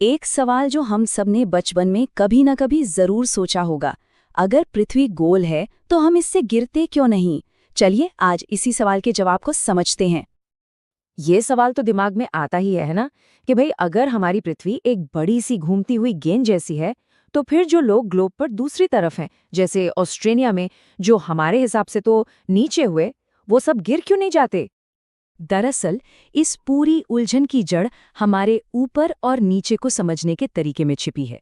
एक सवाल जो हम सबने बचपन में कभी न कभी जरूर सोचा होगा, अगर पृथ्वी गोल है तो हम इससे गिरते क्यों नहीं? चलिए आज इसी सवाल के जवाब को समझते हैं। ये सवाल तो दिमाग में आता ही है ना, कि भाई अगर हमारी पृथ्वी एक बड़ी सी घूमती हुई गेंद जैसी है, तो फिर जो लोग ग्लोब पर दूसरी तरफ हैं, जैसे ऑस्ट्रेलिया में, जो हमारे हिसाब से तो नीचे हुए, वो सब गिर क्यों नहीं जाते? दरअसल इस पूरी उलझन की जड़ हमारे ऊपर और नीचे को समझने के तरीके में छिपी है।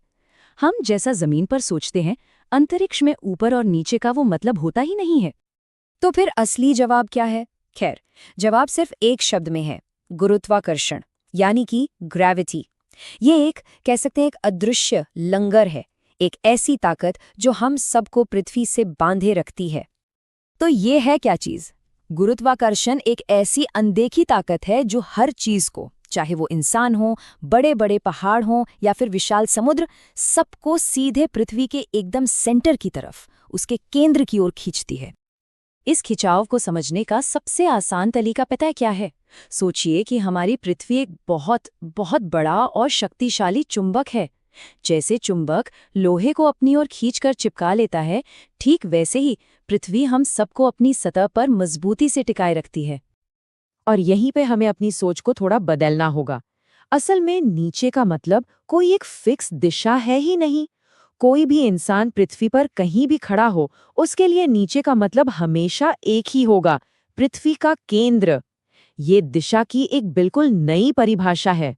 हम जैसा जमीन पर सोचते हैं, अंतरिक्ष में ऊपर और नीचे का वो मतलब होता ही नहीं है। तो फिर असली जवाब क्या है? खैर, जवाब सिर्फ एक शब्द में है, गुरुत्वाकर्षण, यानी कि ग्रेविटी। ये एक कह सकते हैं एक अदृश्य लंगर है, एक ऐसी ताकत जो हम सबको पृथ्वी से बांधे रखती है। तो ये है क्या चीज? गुरुत्वाकर्षण एक ऐसी अनदेखी ताकत है जो हर चीज को, चाहे वो इंसान हो, बड़े बड़े पहाड़ हों या फिर विशाल समुद्र, सबको सीधे पृथ्वी के एकदम सेंटर की तरफ, उसके केंद्र की ओर खींचती है। इस खिंचाव को समझने का सबसे आसान तरीका पता है क्या है? सोचिए कि हमारी पृथ्वी एक बहुत बहुत बड़ा और शक्तिशाली चुंबक है। जैसे चुंबक लोहे को अपनी ओर खींचकर चिपका लेता है, ठीक वैसे ही पृथ्वी हम सबको अपनी सतह पर मजबूती से टिकाए रखती है। और यहीं पे हमें अपनी सोच को थोड़ा बदलना होगा। असल में नीचे का मतलब कोई एक फिक्स दिशा है ही नहीं। कोई भी इंसान पृथ्वी पर कहीं भी खड़ा हो, उसके लिए नीचे का मतलब हमेशा एक ही होगा, पृथ्वी का केंद्र। ये दिशा की एक बिल्कुल नई परिभाषा है।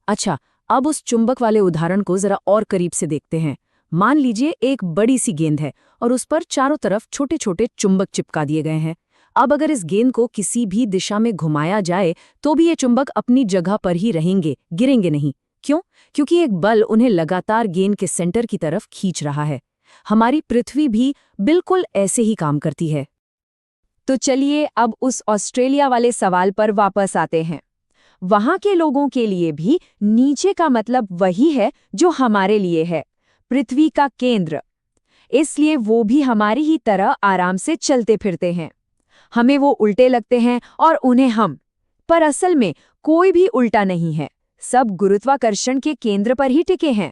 अच्छा, अब उस चुंबक वाले उदाहरण को जरा और करीब से देखते हैं। मान लीजिए एक बड़ी सी गेंद है और उस पर चारों तरफ छोटे छोटे चुंबक चिपका दिए गए हैं। अब अगर इस गेंद को किसी भी दिशा में घुमाया जाए तो भी ये चुंबक अपनी जगह पर ही रहेंगे, गिरेंगे नहीं। क्यों? क्योंकि एक बल उन्हें लगातार गेंद के सेंटर की तरफ खींच रहा है। हमारी पृथ्वी भी बिल्कुल ऐसे ही काम करती है। तो चलिए अब उस ऑस्ट्रेलिया वाले सवाल पर वापस आते हैं। वहां के लोगों के लिए भी नीचे का मतलब वही है जो हमारे लिए है, पृथ्वी का केंद्र। इसलिए वो भी हमारी ही तरह आराम से चलते फिरते हैं। हमें वो उल्टे लगते हैं और उन्हें हम। पर असल में कोई भी उल्टा नहीं है, सब गुरुत्वाकर्षण के केंद्र पर ही टिके हैं।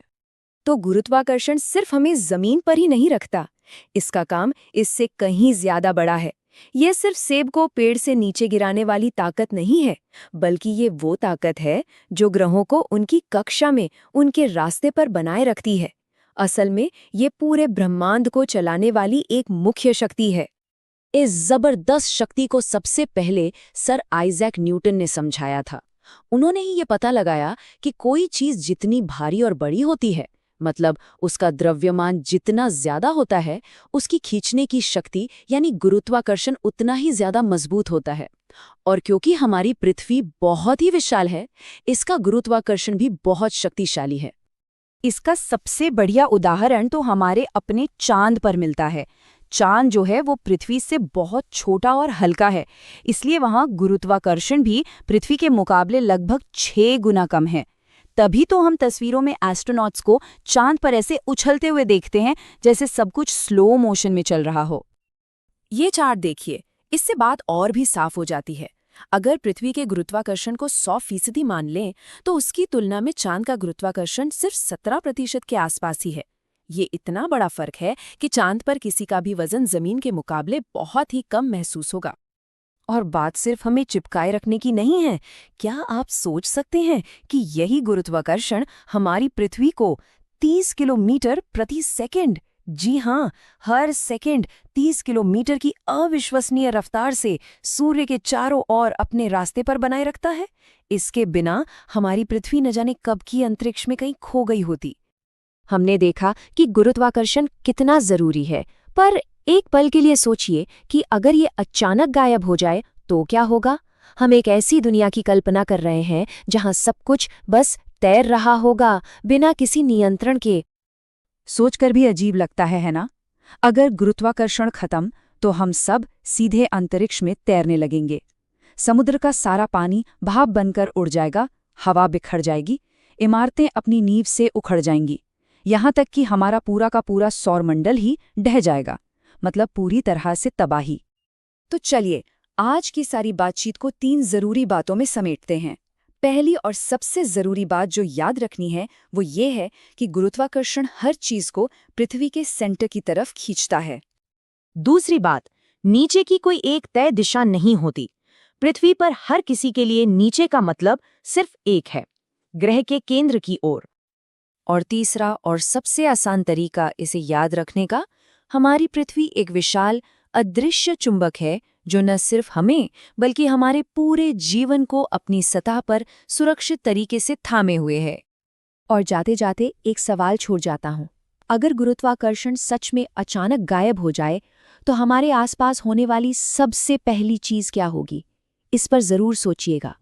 तो गुरुत्वाकर्षण सिर्फ हमें जमीन पर ही नहीं रखता, इसका काम इससे कहीं ज्यादा बड़ा है। यह सिर्फ सेब को पेड़ से नीचे गिराने वाली ताकत नहीं है, बल्कि ये वो ताकत है जो ग्रहों को उनकी कक्षा में, उनके रास्ते पर बनाए रखती है। असल में ये पूरे ब्रह्मांड को चलाने वाली एक मुख्य शक्ति है। इस जबरदस्त शक्ति को सबसे पहले सर आइजैक न्यूटन ने समझाया था। उन्होंने ही ये पता लगाया कि कोई चीज जितनी भारी और बड़ी होती है, मतलब उसका द्रव्यमान जितना ज्यादा होता है, उसकी खींचने की शक्ति यानी गुरुत्वाकर्षण उतना ही ज्यादा मजबूत होता है। और क्योंकि हमारी पृथ्वी बहुत ही विशाल है, इसका गुरुत्वाकर्षण भी बहुत शक्तिशाली है। इसका सबसे बढ़िया उदाहरण तो हमारे अपने चांद पर मिलता है। चांद जो है वो पृथ्वी से बहुत छोटा और हल्का है, इसलिए वहां गुरुत्वाकर्षण भी पृथ्वी के मुकाबले लगभग 6 गुना कम है। तभी तो हम तस्वीरों में एस्ट्रोनॉट्स को चांद पर ऐसे उछलते हुए देखते हैं, जैसे सब कुछ स्लो मोशन में चल रहा हो। ये चार्ट देखिए, इससे बात और भी साफ हो जाती है। अगर पृथ्वी के गुरुत्वाकर्षण को 100% मान लें, तो उसकी तुलना में चांद का गुरुत्वाकर्षण सिर्फ 17% के आसपास ही है। ये इतना बड़ा फर्क है कि चांद पर किसी का भी वजन जमीन के मुकाबले बहुत ही कम महसूस होगा। और बात सिर्फ हमें चिपकाए रखने की नहीं है। क्या आप सोच सकते हैं कि यही गुरुत्वाकर्षण हमारी पृथ्वी को 30 किलोमीटर प्रति सेकंड, जी हाँ, हर सेकंड 30 किलोमीटर की अविश्वसनीय रफ्तार से सूर्य के चारों ओर अपने रास्ते पर बनाए रखता है? इसके बिना हमारी पृथ्वी न जाने कब की अंतरिक्ष में कहीं खो गई होती। हमने देखा कि गुरुत्वाकर्षण कितना जरूरी है, पर एक पल के लिए सोचिए कि अगर ये अचानक गायब हो जाए तो क्या होगा? हम एक ऐसी दुनिया की कल्पना कर रहे हैं जहां सब कुछ बस तैर रहा होगा, बिना किसी नियंत्रण के। सोचकर भी अजीब लगता है ना? अगर गुरुत्वाकर्षण खत्म तो हम सब सीधे अंतरिक्ष में तैरने लगेंगे। समुद्र का सारा पानी भाप बनकर उड़ जाएगा, हवा बिखर जाएगी, इमारतें अपनी नींव से उखड़ जाएंगी, यहाँ तक कि हमारा पूरा का पूरा सौरमंडल ही ढह जाएगा, मतलब पूरी तरह से तबाही। तो चलिए आज की सारी बातचीत को 3 जरूरी बातों में समेटते हैं। पहली और सबसे जरूरी बात जो याद रखनी है वो ये है कि गुरुत्वाकर्षण हर चीज को पृथ्वी के सेंटर की तरफ खींचता है। दूसरी बात, नीचे की कोई एक तय दिशा नहीं होती। पृथ्वी पर हर किसी के लिए नीचे का मतलब सिर्फ एक है, ग्रह के केंद्र की ओर। और तीसरा और सबसे आसान तरीका इसे याद रखने का, हमारी पृथ्वी एक विशाल अदृश्य चुंबक है जो न सिर्फ हमें बल्कि हमारे पूरे जीवन को अपनी सतह पर सुरक्षित तरीके से थामे हुए है। और जाते जाते एक सवाल छोड़ जाता हूँ, अगर गुरुत्वाकर्षण सच में अचानक गायब हो जाए तो हमारे आसपास होने वाली सबसे पहली चीज क्या होगी? इस पर जरूर सोचिएगा।